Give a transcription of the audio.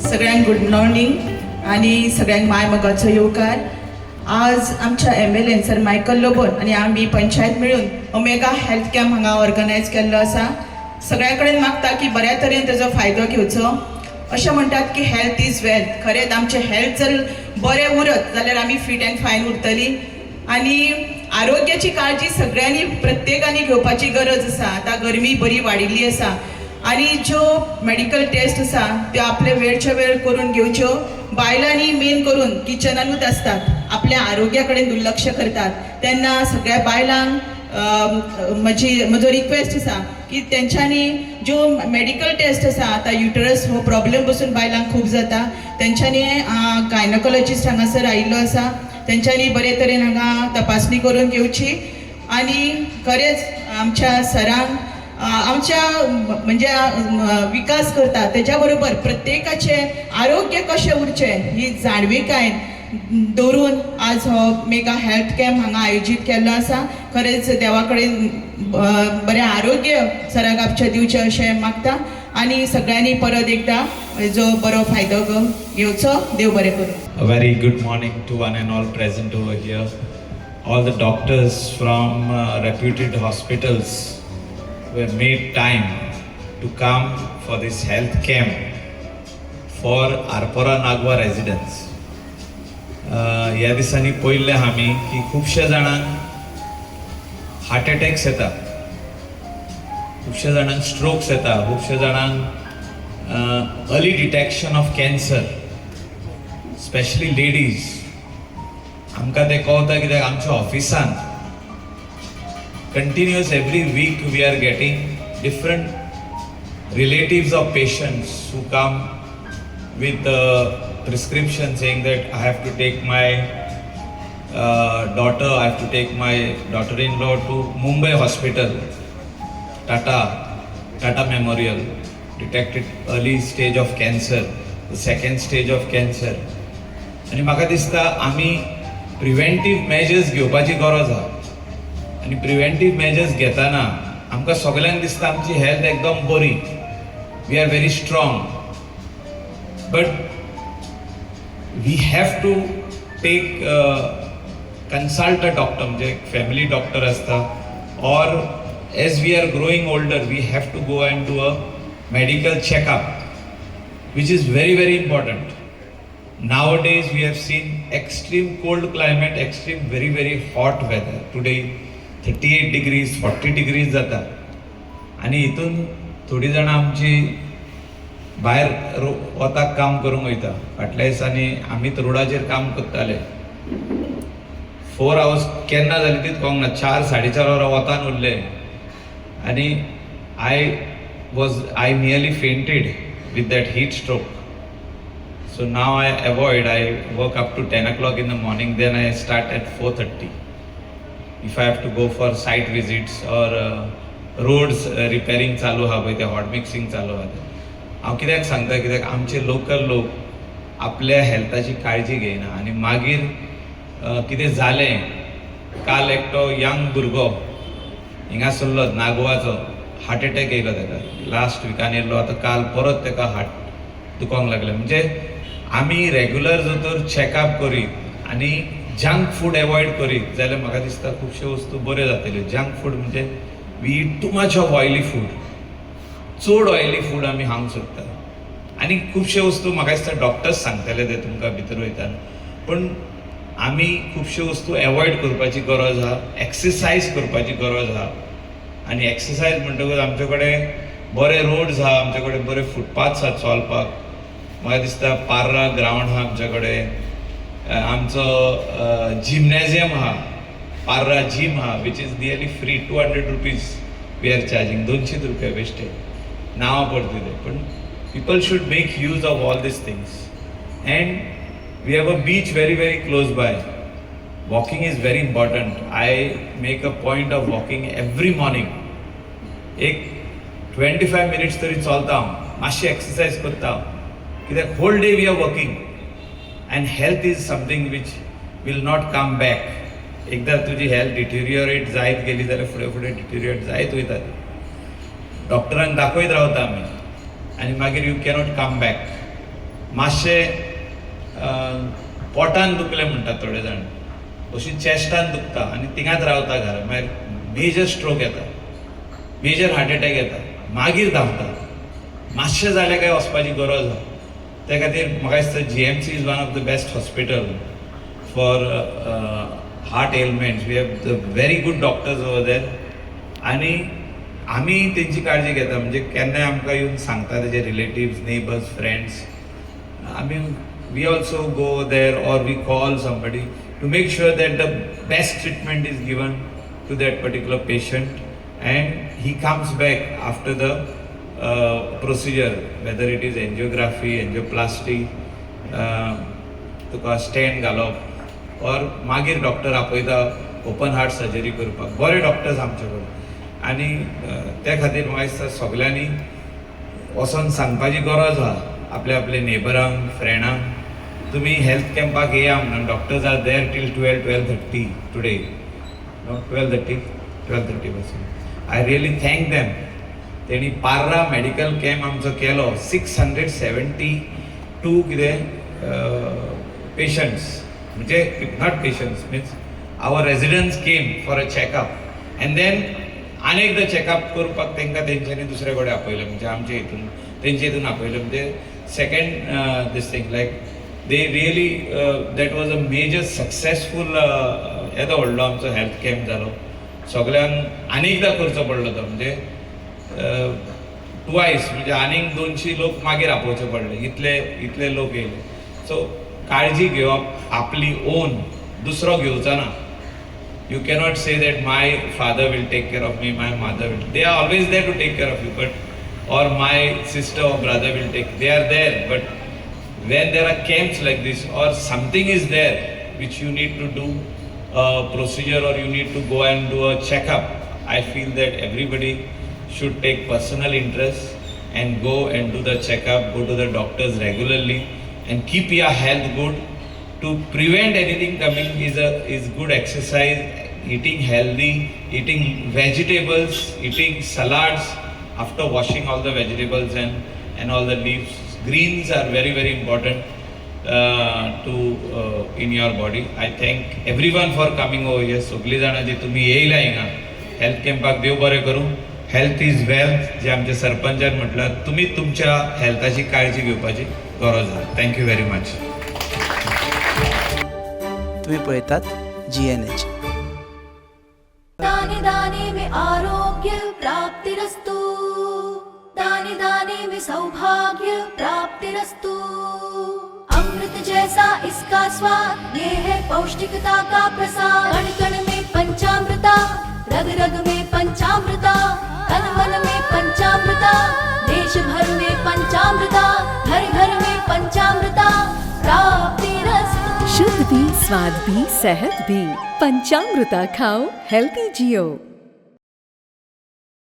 सगळ्यांक good morning आणि सगळ्यांक माय मोगाचो येवकार. आज आमच्या MLA सर मायकल लोबोन आणि आम्ही पंचायत मिळून ओमेगा हेल्थ कॅम्प हांगा ऑर्गनायज केल्लो आसा. सगळ्या कडेन मागता की बऱ्या तरेन तेजो फायदो घेवचो. अशें म्हणटात की हेल्थ इज वेल्थ. खरेंच आमचें हेल्थ जर बरें उरत जाल्यार आमी फीट अँड फायन उरतलीं. आणि आरोग्याची काळजी सगळ्यांनी प्रत्येकाने घेवपाची गरज आसा. आतां गरमी बरी वाडिल्ली आसा आणि ज्यो मेडिकल टेस्ट आसा त्यो आपले वेळचे वेळ करून घेवच्यो. बायलांनी मेन करून किचनानूच आसतात, आपल्या आरोग्या कडेन दुर्लक्ष करतात. तेन्ना सगळ्या बायलांक म्हजो रिक्वेस्ट आसा की तेंच्यांनी ज्यो मेडिकल टेस्ट आसा, आतां युटरस हो प्रॉब्लेम बसून बायलांक खूब जाता, तेंच्यांनी गायनोकॉलॉजिस्ट हांगासर आयिल्लो आसा, तेंच्यांनी बरे तरेन हांगा तपासणी करून घेवची. आणि खरेंच आमच्या सरांक आमच्या म्हणजे विकास करता तेच्या बरोबर प्रत्येकाचे आरोग्य कशें उरचें ही जाणविकाय दवरून आज हो मेगा हेल्थ कॅम्प हांगा आयोजीत केल्लो आसा. खरेंच देवा कडेन बरें आरोग्य सराक आमच्या दिवचें अशें मागता आणि सगळ्यांनी परत एकदा जो बरो फायदो घेवचो. देव बरें करूं. A very good morning to one and all present over here. All the doctors from reputed hospitals were made time to come for this health camp for Arpora Nagwa residents. ह्या दिसांनी पळयल्लें आमी की खुबशे जाणांक हार्ट अटॅक्स येता, खुबशे जाणांक स्ट्रोक्स येता, खुबशे जाणांक early detection of cancer, specially ladies. आमकां तें कळटा कित्याक आमच्या ऑफिसान continuous every week we are getting different relatives of patients who come with prescription saying that I have to take my daughter, I have to take my daughter-in-law to Mumbai hospital, Tata Memorial, detected early stage of cancer, the second stage of cancer. आणि म्हाका दिसता आमी preventive measures घेवपाची गरज आहा. आणि preventive measures घेताना आमकां सगळ्यांक दिसता आमची हेल्थ एकदम बरी, we are very strong, but we have to take consult a doctor, म्हणजे फॅमिली डॉक्टर असता, or as we are growing older we have to go and do a medical checkup which is very very important. Nowadays we have seen extreme cold climate, extreme very hot weather. Today 38 degrees, 40 degrees जाता. आणि हितून थोडी जाणां आमची भायर वताक काम करूंक वयता. फाटल्या दिसांनी आमी रोडाचेर काम करताले, 4 hours केन्ना जाली तीच कळोंक ना. 4-4.5 वरां वतान उरले आणि I nearly fainted with that heat stroke. So now I avoid, I work up to 10 o'clock in the morning, then I start at 4:30. If I have to go for site visits or roads repairing चालू हा पळय, ते hot mixing चालू हा, हांव कित्याक सांगता, कित्याक आमचे लोकल लोक आपल्या हेल्थाची काळजी घेयना. आनी मागीर कितें जालें, काल एकटो यंग भुरगो हिंगासरलो नागवाचो हार्ट अटॅक येयलो ताका, लास्ट विकान येयल्लो, आतां काल परत ताका हार्ट दुखोंक लागलें. म्हणजे आमी रेग्युलर जर तर चॅकअप करीत आनी जंक फूड एवॉयड करीत जाल्यार म्हाका दिसता खुबश्यो वस्तू बऱ्यो जातल्यो. जंक फूड म्हणजे we eat too much of oily food, चड ऑयली फूड आमी खावंक सोदता. आनी खुबश्यो वस्तू म्हाका दिसता डॉक्टर्स सांगतले ते तुमकां भितर वयताना, पण आमी खुबश्यो वस्तू एवॉयड करपाची गरज आहा, एक्सरसायज करपाची गरज आहा. आनी एक्सरसायज म्हणटकूच आमचे कडेन बरे रोड्स आहा, आमचे कडेन बरे फुटपाथ्स आहा चलपाक. म्हाका दिसता पार्रा ग्रावंड आहा आमचे कडेन, आमचो जिमनेजियम आहा, पार्रा जिम आहा, which is nearly free, 200 rupees we are charging, 200 रुपया बेश्टे नांवां पडटा ते. पण people should make use of all these things. And we have a beach very close by. Walking is very important. I make a point of walking every morning. एक 25 minutes तरी चलता हांव, मातशी एक्सरसायज करता हांव, कित्याक whole day we are working and health is something which will not come back. एकदा तुजी हेल्थ डिटेरियोरेट जायत गेली जाल्यार फुडें डिटेरियोरेट जायत वयता. डॉक्टरांक दाखयत रावता आमी आनी मागीर यू कॅनॉट कम बॅक. मातशें पोटान दुखलें म्हणटात थोडे जाण, अशी चॅस्टान दुखता आनी तिंगाच रावता घरा, मागीर मेजर स्ट्रोक येता, मेजर हार्ट अटॅक येता, मागीर धांवता. मातशें जालें काय वचपाची गरज आसा. त्या खातीर म्हाका दिसता GMC is one of the best hospital for heart ailments. We have the very good doctors over there आनी आमी तेंची काळजी घेता. म्हणजे केन्नाय आमकां येवन सांगता तेजे रिलेटिव्स, नेबर्स, फ्रेंड्स. आमी we also go there or we call somebody to make sure that the best treatment is given to that particular patient and he comes back after the procedure, whether it is angiography, angioplasty, तुका stent घालप or मागीर doctor आपयता open heart surgery करपाक. बरे doctors आमचे कडेन आनी त्या खातीर म्हाका दिसता सगल्यांनी वचोन सांगपाची गरज आहा आपल्या आपल्या नेबरांक, फ्रेंडांक, तुम्ही हेल्थ कॅम्पाक येया म्हणून. Doctors are there till 12:30 today, 12:30 पासून. I really thank them. तेणी पार्रा मेडिकल कॅम्प आमचो केलो. 672 कितें पेशंट्स, म्हणजे not patients means our residents came for a checkup and then आनेकदां चॅकअप करपाक तेंकां तेंच्यांनी दुसरे कडेन आपयलें, म्हणजे आमचे हितून तेंचे हितून आपयलें. म्हणजे second this thing like they really that was a major successful येदो व्हडलो आमचो हेल्थ कॅम्प जालो. सगळ्यांक आनीकदां करचो पडलो तो, म्हणजे ट्वायस, म्हणजे आनीक 200 लोक मागीर आपोवचे पडले, इतले लोक येयले. सो काळजी घेवप आपली ओन, दुसरो घेवचो ना. You cannot say that my father will take care of me, my mother will. They are always there to take care of you, but or my sister or brother will take. They are there, but when there are camps like this or something is there which you need to do a procedure or you need to go and do a checkup, I feel that everybody should take personal interest and go and do the checkup, go to the doctors regularly and keep your health good. To prevent anything coming is good exercise, eating healthy, eating vegetables, eating salads after washing all the vegetables and all the leaves. Greens are very very important to in your body. I thank everyone for coming over here. सगळी जाणां जी तुम्ही येयला हिंगा health कॅम्पाक, देव बरें करूं. Health is wealth जे आमच्या सरपंचान म्हटलं, तुम्ही तुमच्या हेल्थाची काळजी घेवपाची गरज आहा. Thank you very much. तुम्ही पळयतात GNH. दाने दाने में आरोग्य प्राप्तिरस्तु, दाने दाने में सौभाग्य प्राप्तिरस्तु. अमृत जैसा इसका स्वाद, ये है पौष्टिकता का प्रसाद. कण कण में पंचामृता, रग रग में पंचामृता, तन मन में पंचामृता, देश भर में पंचामृता, घर घर में पंचामृता प्राप्तिरस्तु. शुद्ध भी, स्वाद भी, सेहत भी. पंचामृता खाओ, हेल्थी जियो.